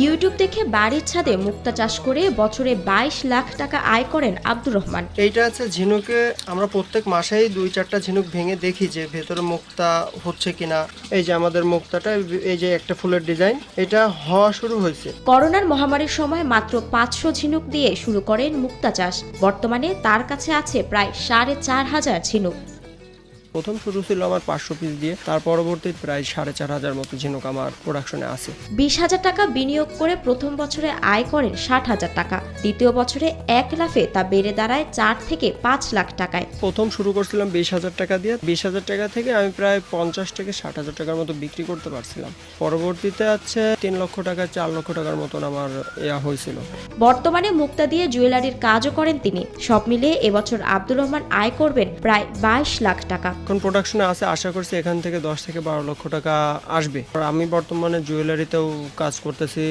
YouTube দেখে বাড়ির ছাদে মুক্তা চাষ করে বছরে 22 লাখ টাকা আয় করেন আব্দুর রহমান। এইটা আছে ঝিনুকে আমরা প্রত্যেক মাসেই 2-4টা ঝিনুক ভেঙে দেখি যে ভেতরে মুক্তা হচ্ছে কিনা। এই যে আমাদের মুক্তাটা, এই যে একটা ফুলের ডিজাইন, এটা হওয়া শুরু হয়েছে। করোনার মহামারীর সময় মাত্র 500 ঝিনুক দিয়ে শুরু করেন মুক্তা চাষ। বর্তমানে তার কাছে আছে প্রায় 4,500 ঝিনুক। প্রথম শুরু ছিল আমার 500 পিস দিয়ে, তার পরবর্তীতে প্রায় 4,500 মতো ঝিনুক আমার প্রোডাকশনে আছে। 20,000 টাকা বিনিয়োগ করে প্রথম বছরে আয় করেন 60,000 টাকা। দ্বিতীয় বছরে এক লাফে তা বেড়ে দাঁড়ায় 4 থেকে 5 লাখ টাকায়। প্রথম শুরু করছিলাম 20,000 টাকা দিয়ে। 20,000 টাকা থেকে আমি প্রায় 50 থেকে 60,000 টাকার মতো বিক্রি করতে পারছিলাম। পরবর্তীতে আছে 3 লক্ষ টাকা 4 লক্ষ টাকার মতন আমার হয়েছিল। বর্তমানে মুক্তা দিয়ে জুয়েলারির কাজও করেন তিনি। সব মিলিয়ে এবছর আব্দুর রহমান আয় করবেন প্রায় 22 লাখ টাকা। এখন প্রোডাকশনে আছে, আশা করছি এখান থেকে 10 থেকে 12 লক্ষ টাকা আসবে। আর আমি বর্তমানে জুয়েলারিতেও কাজ করতেছি।